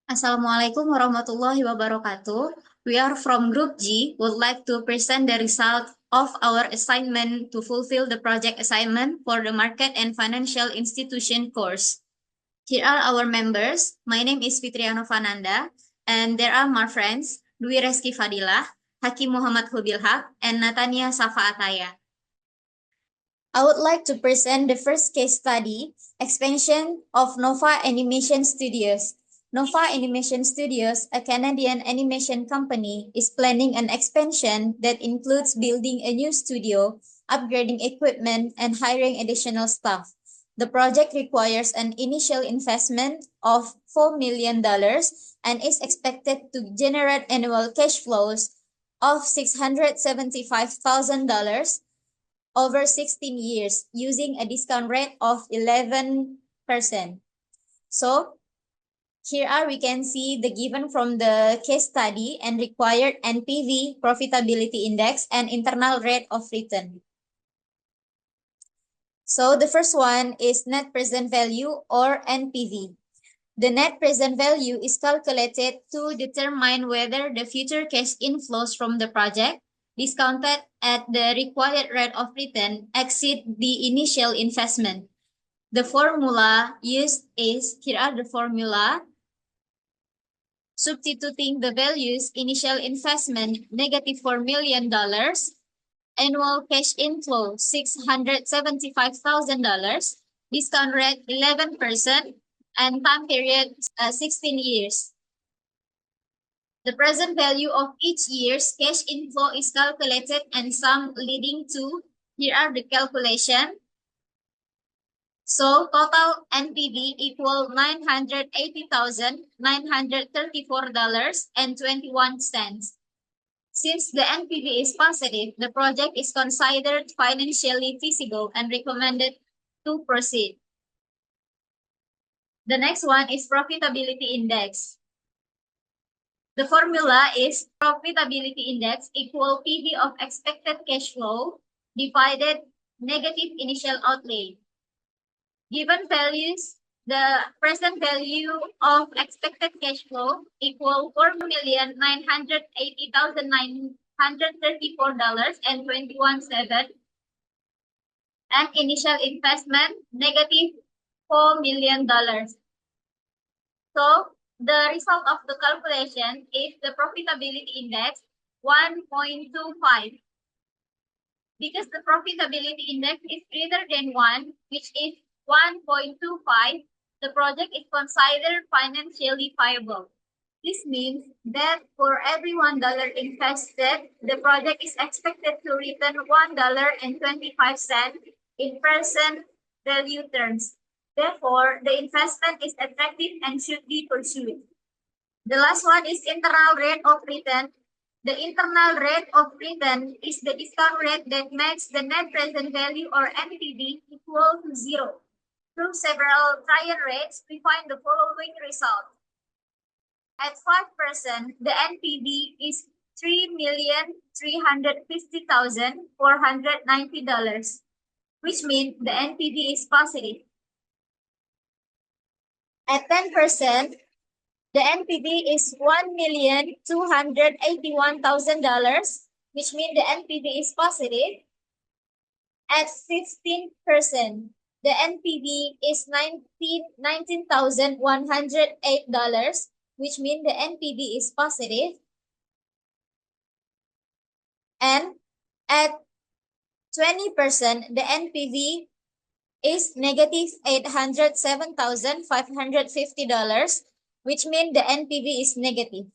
Assalamualaikum warahmatullahi wabarakatuh. We are from Group G, would like to present the result of our assignment to fulfill the project assignment for the Market and Financial Institution course. Here are our members. My name is Fitriano Fananda, and there are my friends, Dwi Reski Fadilah, Hakim Muhammad Hubilhaq, and Natania Safa Ataya. I would like to present the first case study, expansion of Nova Animation Studios. Nova Animation Studios, a Canadian animation company, is planning an expansion that includes building a new studio, upgrading equipment, and hiring additional staff. The project requires an initial investment of $4 million and is expected to generate annual cash flows of $675,000 over 16 years using a discount rate of 11%. So here we can see the given from the case study and required NPV, profitability index, and internal rate of return. So the first one is net present value or NPV. The net present value is calculated to determine whether the future cash inflows from the project, discounted at the required rate of return, exceed the initial investment. The formula used is, here are the formula. Substituting the values, initial investment, negative $4 million, annual cash inflow, $675,000, discount rate 11%, and time period 16 years. The present value of each year's cash inflow is calculated and sum leading to, here are the calculation. So total NPV equal $980,934.21. Since the NPV is positive, the project is considered financially feasible and recommended to proceed. The next one is profitability index. The formula is profitability index equal PV of expected cash flow divided negative initial outlay. Given values, the present value of expected cash flow equal $4,980,934.21, and initial investment negative $4 million. So the result of the calculation is the profitability index 1.25. Because the profitability index is greater than 1, which is 1.25, the project is considered financially viable. This means that for every $1 invested, the project is expected to return $1.25 in present value terms. Therefore, the investment is attractive and should be pursued. The last one is internal rate of return. The internal rate of return is the discount rate that makes the net present value or NPV equal to 0. Through several trial rates, we find the following result. At 5%, the NPV is $3,350,490, which means the NPV is positive. At 10%, the NPV is $1,281,000, which means the NPV is positive. At 15%, the NPV is $19,108, which means the NPV is positive. And at 20%, the NPV is negative $807,550, which means the NPV is negative.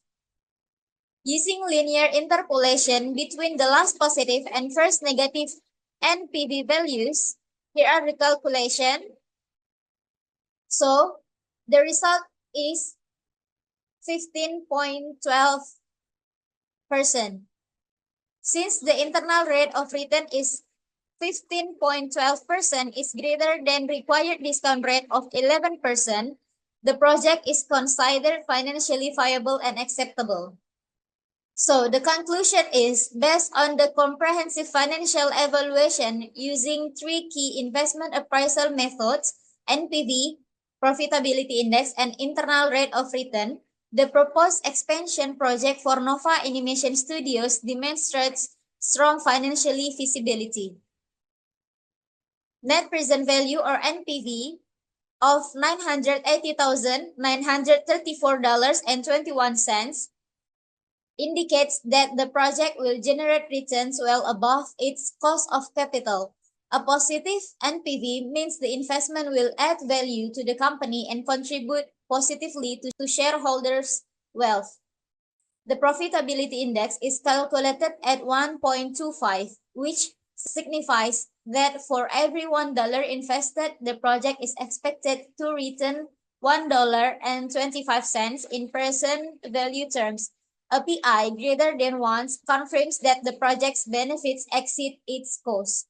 Using linear interpolation between the last positive and first negative NPV values, here are the calculation. So the result is 15.12%. Since the internal rate of return is 15.12% is greater than required discount rate of 11%, the project is considered financially viable and acceptable. So the conclusion is, based on the comprehensive financial evaluation using 3 key investment appraisal methods, NPV, profitability index, and internal rate of return, The proposed expansion project for Nova Animation Studios demonstrates strong financially feasibility. Net present value or NPV of $980,934.21 indicates that the project will generate returns well above its cost of capital. A positive NPV means the investment will add value to the company and contribute positively to shareholders' wealth. The profitability index is calculated at 1.25, which signifies that for every $1 invested, the project is expected to return $1.25 in present value terms. A PI greater than 1 confirms that the project's benefits exceed its cost.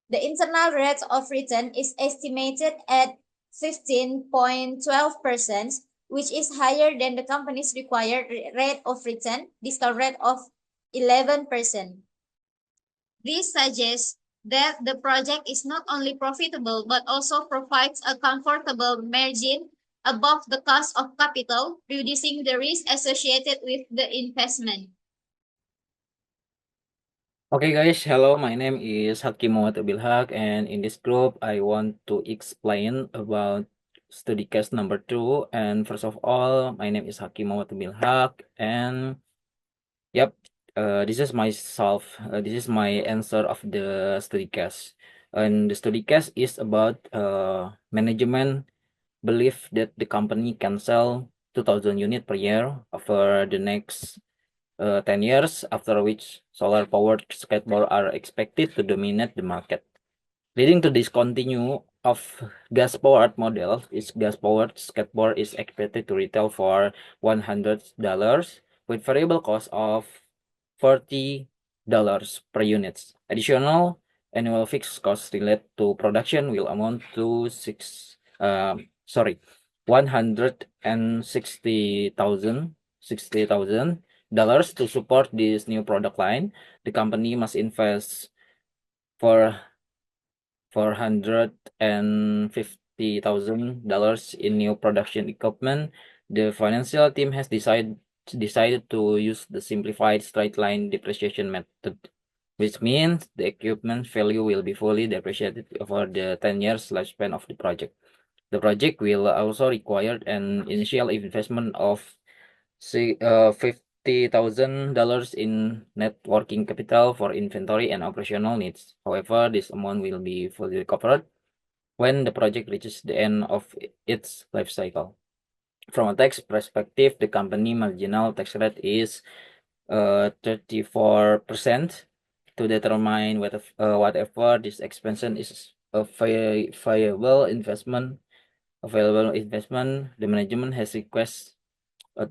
The internal rate of return is estimated at 15.12%, which is higher than the company's required rate of return, discount rate of 11%. This suggests that the project is not only profitable but also provides a comfortable margin above the cost of capital, reducing the risk associated with the investment. Okay guys, hello, my name is Hakim Muhammad Bilhak, and in this group I want to explain about study case number 2. And first of all, my name is Hakim Muhammad Bilhak, and yep, this is myself, this is my answer of the study case. And the study case is about management believe that the company can sell 2000 units per year over the next 10 years, after which solar-powered skateboard are expected to dominate the market. Leading to discontinue of gas-powered model, is gas-powered skateboard is expected to retail for $100 with variable cost of $40 per unit. Additional annual fixed costs related to production will amount to 160,000 dollars to support this new product line. The company must invest for $450,000 in new production equipment. The financial team has decided to use the simplified straight line depreciation method, which means the equipment value will be fully depreciated over the 10 years lifespan of the project. The project will also require an initial investment of $50,000 in net working capital for inventory and operational needs. However, this amount will be fully recovered when the project reaches the end of its life cycle. From a tax perspective, the company marginal tax rate is 34% to determine whatever this expansion is a viable investment. The management has requested a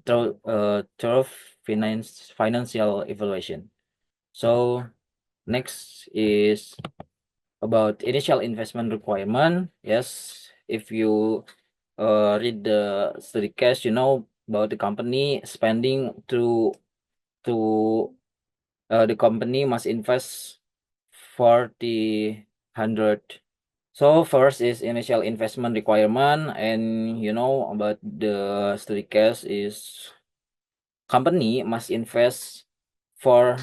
thorough financial evaluation. So next is about initial investment requirement. Yes, if you read the study case, you know about the company spending to the company must invest 4,000. So first is initial investment requirement, and you know about the study case is company must invest for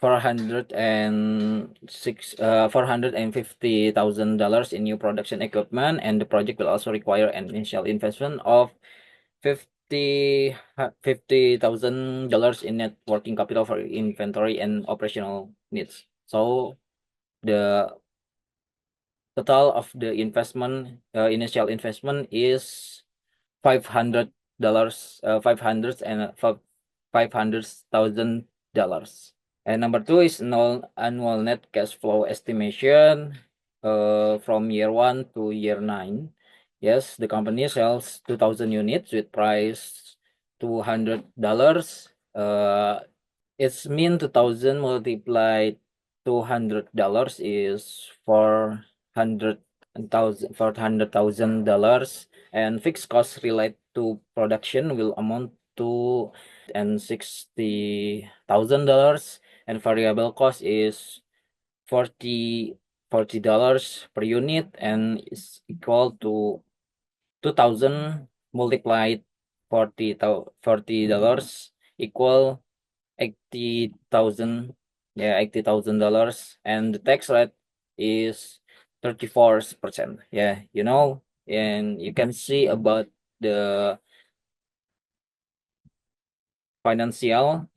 $450,000 in new production equipment, and the project will also require an initial investment of $50,000 in net working capital for inventory and operational needs. So the total of the investment, initial investment is $500, $500,000. And number 2 is annual net cash flow estimation from year 1 to year 9. Yes, the company sells 2000 units with price $200. It's mean 2000 multiplied $200 is $400,000, and fixed costs related to production will amount to $60,000, and variable cost is $40 per unit, and is equal to 2000 multiplied $40 equal 80,000, yeah, $80,000, and the tax rate is 34%. Yeah, and you can see about the financial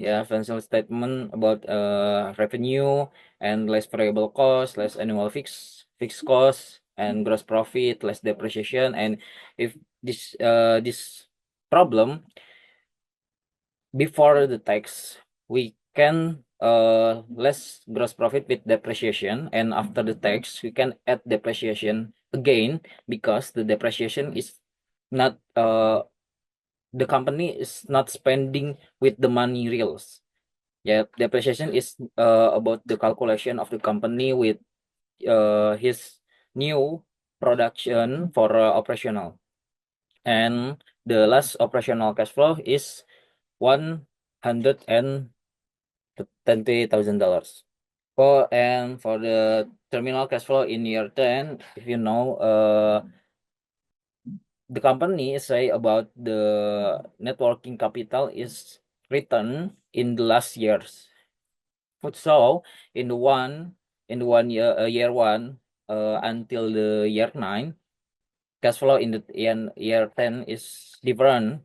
statement about revenue and less variable cost, less annual fixed cost, and gross profit, less depreciation. And if this problem before the tax, we can less gross profit with depreciation, and after the tax we can add depreciation again, because the depreciation is not the company is not spending with the money reals. Yeah, depreciation is about the calculation of the company with his new production for operational. And the last operational cash flow is $120,000. And for the terminal cash flow in year 10, if the company say about the net working capital is return in the last years. So in the one year one until the year 9, cash flow in the year 10 is different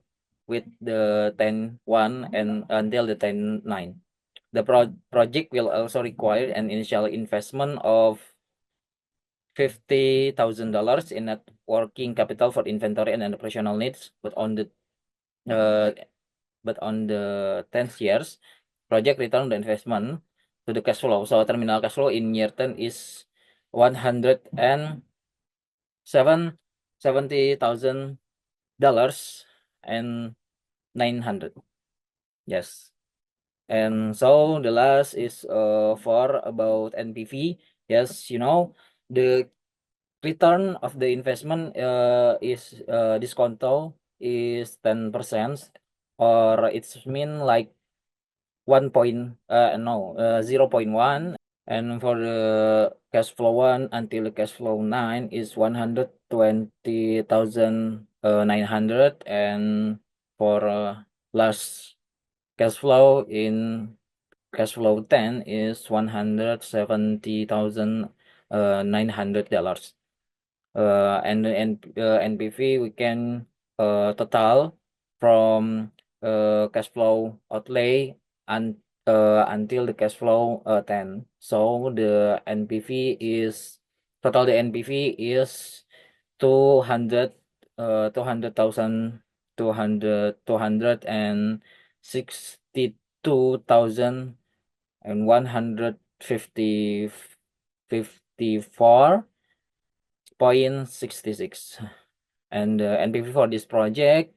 with the 10-1 and until the 10-9. The project will also require an initial investment of $50,000 in net working capital for inventory and operational needs, but on the 10th years, project return the investment to the cash flow. So terminal cash flow in year 10 is $170,000 and 900. Yes. And so the last is for about NPV. Yes, the return of the investment is disconto is 10%, or it's mean like 0.1. And for the cash flow 1 until the cash flow 9 is 120,900, and for last cash flow in cash flow 10 is $170,900. And the NPV we can total from cash flow outlay and until the cash flow 10. So the NPV is total the NPV is 200 200,000 262,154.66. And the NPV for this project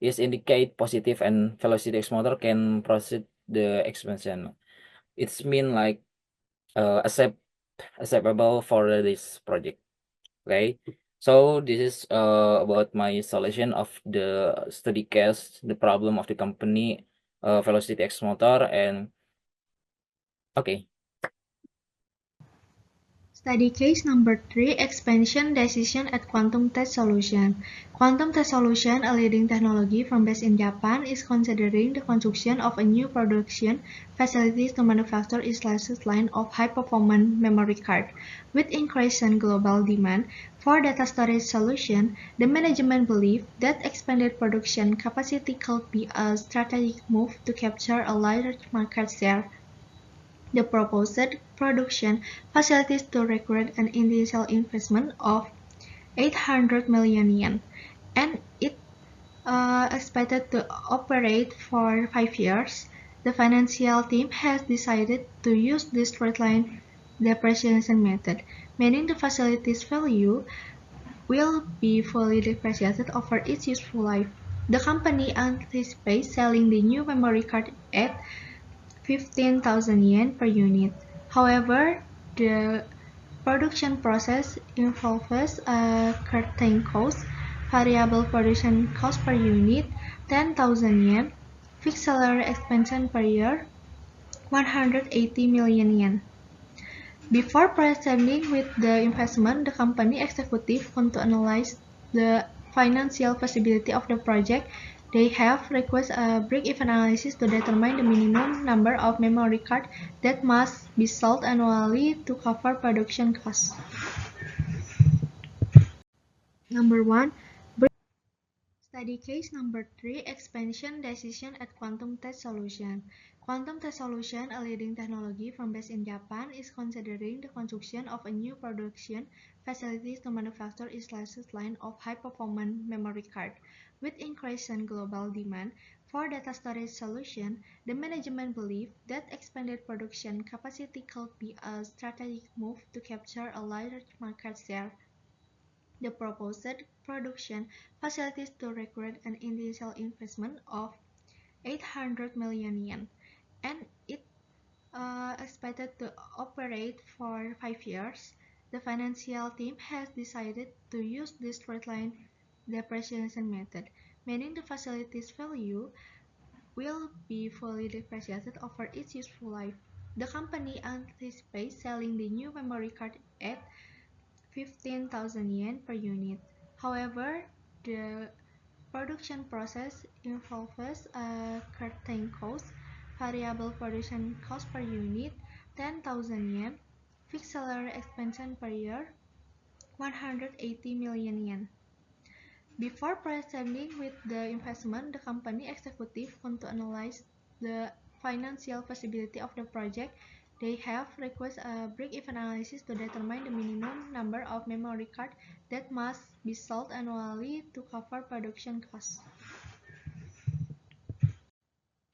is indicate positive and Velocity X Motor can proceed the expansion. It's mean like acceptable for this project. Okay, so this is about my solution of the study case, the problem of the company Velocity X Motor. And okay. Study case number 3, expansion decision at Quantum Test Solution. Quantum Test Solution, a leading technology firm based in Japan, is considering the construction of a new production facilities to manufacture its latest line of high-performance memory card. With increasing global demand for data storage solution, the management believes that expanded production capacity could be a strategic move to capture a larger market share. The proposed production facilities to require an initial investment of 800 million yen, and it expected to operate for 5 years. The financial team has decided to use the straight-line depreciation method, meaning the facility's value will be fully depreciated over its useful life. The company anticipates selling the new memory card at 15,000 yen per unit. However, the production process involves a curtailed cost, variable production cost per unit, 10,000 yen, fixed salary expansion per year, 180 million yen. Before proceeding with the investment, the company executive want to analyze the financial feasibility of the project They have requested a break-even analysis to determine the minimum number of memory cards that must be sold annually to cover production costs. Number 1. Study case number 3, expansion decision at quantum test solution. Quantum test solution, a leading technology from based in Japan, is considering the construction of a new production facilities to manufacture its latest line of high-performance memory card. With increasing global demand for data storage solution, the management believes that expanded production capacity could be a strategic move to capture a larger market share. The proposed production facilities to require an initial investment of 800 million yen, and it expected to operate for 5 years. The financial team has decided to use the straight-line depreciation method, meaning the facility's value will be fully depreciated over its useful life. The company anticipates selling the new memory card at 15,000 yen per unit. However, the production process involves a curtain cost, variable production cost per unit, 10,000 yen, fixed salary expansion per year, 180 million yen. Before proceeding with the investment, the company executive want to analyze the financial feasibility of the project. They have requested a break-even analysis to determine the minimum number of memory cards that must be sold annually to cover production costs.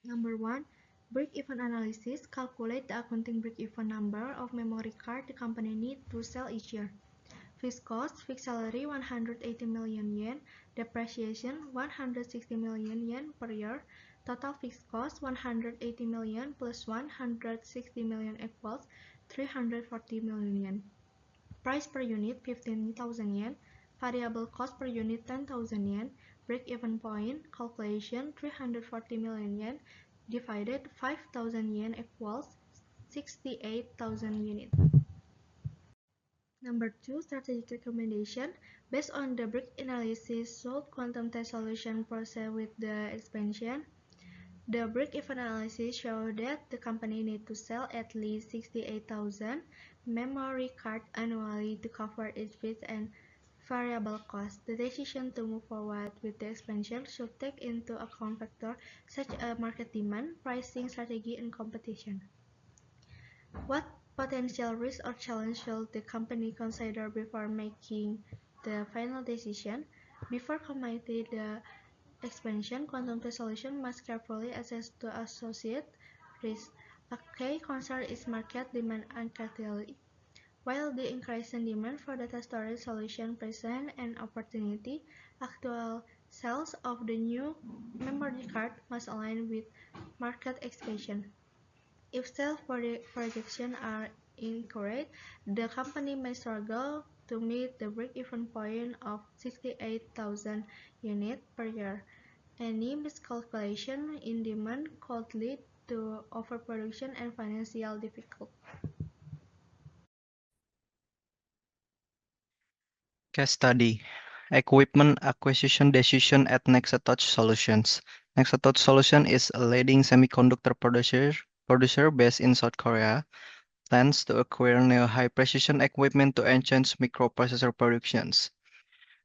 Number 1. Break-even analysis. Calculate the accounting break-even number of memory cards the company needs to sell each year. Fixed cost, fixed salary 180 million yen, depreciation 160 million yen per year, total fixed cost 180 million plus 160 million equals 340 million yen. Price per unit 15,000 yen, variable cost per unit 10,000 yen, break-even point calculation 340 million yen divided 5,000 yen equals 68,000 units. Number 2, strategic recommendation. Based on the break analysis, should quantum test solution proceed with the expansion? The break-even analysis showed that the company needs to sell at least 68,000 memory cards annually to cover its fixed and variable costs. The decision to move forward with the expansion should take into account factors such as market demand, pricing strategy, and competition. What potential risks or challenges should the company consider before making the final decision? Before committing the expansion, quantum test solution must carefully assess the associated risks. A key concern is market demand uncertainty. While the increasing demand for data storage solution presents an opportunity, actual sales of the new memory card must align with market expansion. If sales projections are incorrect, the company may struggle to meet the break-even point of 68,000 units per year. Any miscalculation in demand could lead to overproduction and financial difficulty. Case study. Equipment acquisition decision at Nexatouch Solutions. Nexatouch Solution is a leading semiconductor producer based in South Korea. Plans to acquire new high-precision equipment to enhance microprocessor productions.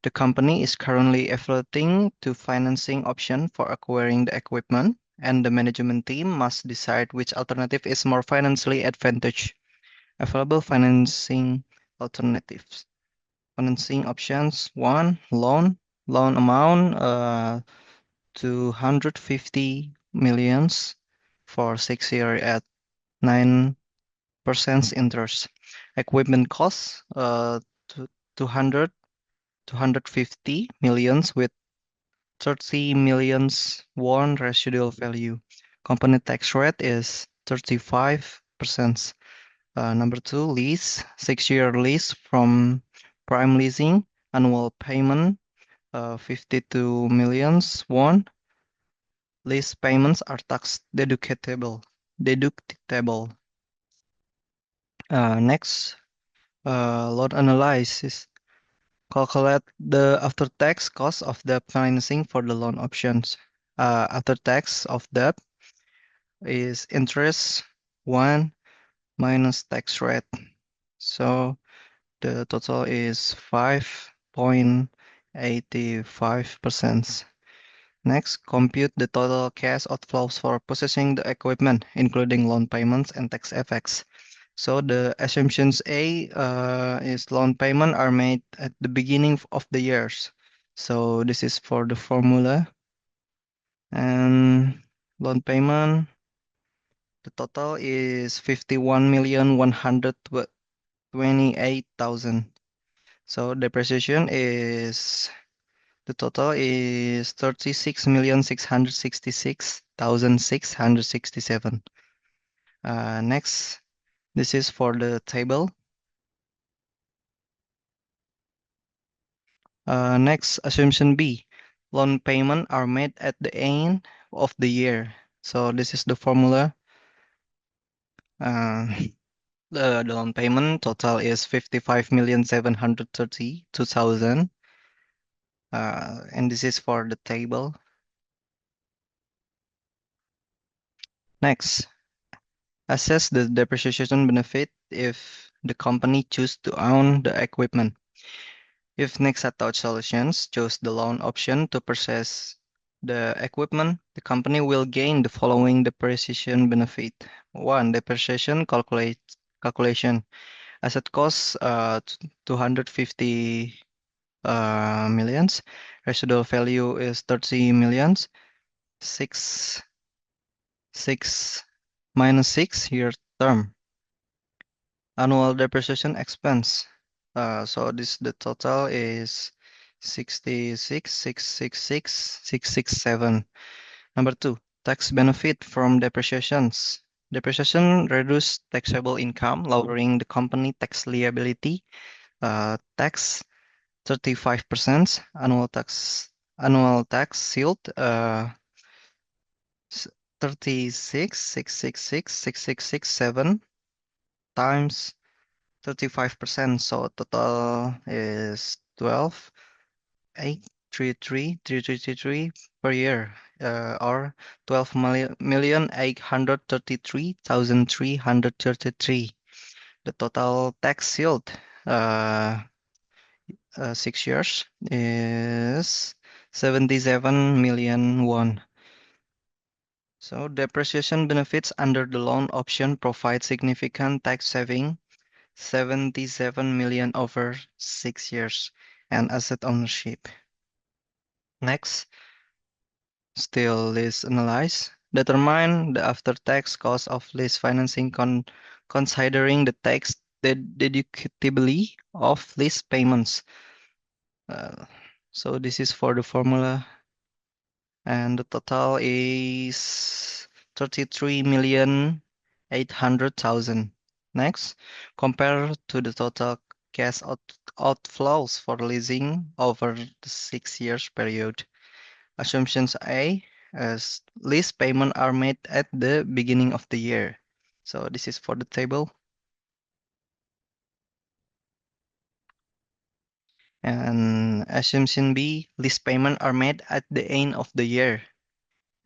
The company is currently evaluating two financing options for acquiring the equipment, and the management team must decide which alternative is more financially advantageous. Available financing alternatives. Financing options: 1. Loan amount 250 millions for 6 years at 9% interest. Equipment costs 250 millions with 30 millions won residual value. Company tax rate is 35%. Number 2, lease, 6-year lease from Prime Leasing, annual payment 52 millions won. Lease payments are tax deductible. Next, loan analysis. Calculate the after-tax cost of the financing for the loan options. After tax of debt is interest 1 minus tax rate. So the total is 5.85%. Next, compute the total cash outflows for possessing the equipment, including loan payments and tax effects. So the assumptions A is loan payment are made at the beginning of the years. So this is for the formula. And loan payment, the total is 51,128,000. So depreciation is the total is 36,666,667. Next, this is for the table. Next, assumption B. Loan payment are made at the end of the year. So this is the formula. Uh, the loan payment total is 55,732,000. And this is for the table. Next, assess the depreciation benefit if the company choose to own the equipment. If Nexatouch Solutions chose the loan option to purchase the equipment, the company will gain the following depreciation benefit. 1. Depreciation calculation. Asset cost 250 millions. Residual value is 30 millions. 6 minus 6 year term. Annual depreciation expense. So the total is 66,666,667. Number 2, tax benefit from depreciations. Depreciation reduce taxable income, lowering the company tax liability. Tax 35%. Annual tax yield 36,666,667 times 35%. So total is 12,833,333 per year, or 12,833,333. The total tax yield, 6 years, is 77 million won. So depreciation benefits under the loan option provide significant tax saving, 77 million over 6 years, and asset ownership. Next, still lease analyze. Determine the after-tax cost of lease financing considering the tax deductibility of lease payments. So this is for the formula, and the total is 33,800,000. Next, compare to the total cash outflows for leasing over the 6 years period. Assumptions A, as lease payment are made at the beginning of the year. So this is for the table. And assumption B, lease payment are made at the end of the year.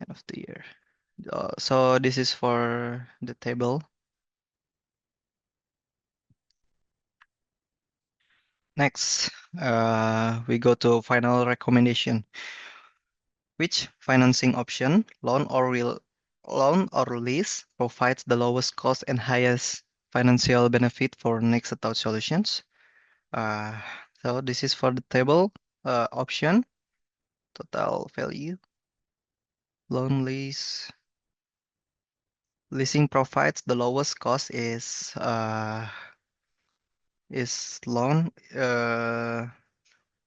End of the year. So this is for the table. Next, we go to final recommendation. Which financing option, loan or lease, provides the lowest cost and highest financial benefit for Nexatouch Solutions? So this is for the table. Option, total value, loan lease. Leasing provides the lowest cost is loan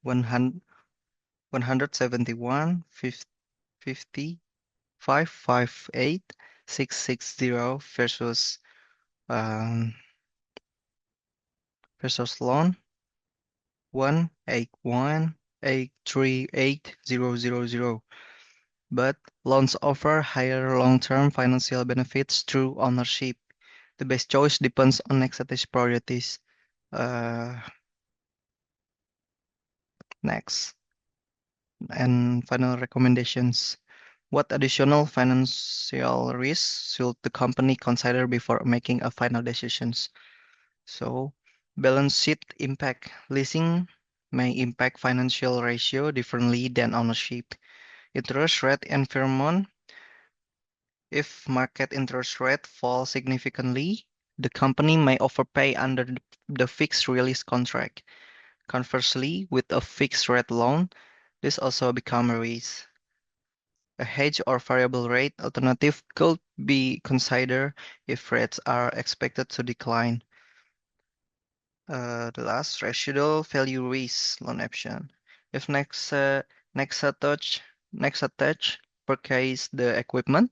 171 50 558 660 versus loan 181 838,000. But loans offer higher long-term financial benefits through ownership. The best choice depends on Nexatouch priorities. Next, and final recommendations. What additional financial risks should the company consider before making a final decisions? So, balance sheet impact. Leasing may impact financial ratio differently than ownership. Interest rate environment. If market interest rate fall significantly, the company may overpay under the fixed release contract. Conversely, with a fixed rate loan, this also become a risk. A hedge or variable rate alternative could be considered if rates are expected to decline. The last residual value risk loan option. If Nexatouch purchase the equipment,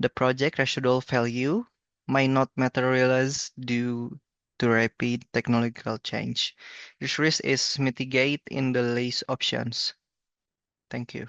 the project residual value might not materialize due to rapid technological change. This risk is mitigated in the lease options. Thank you.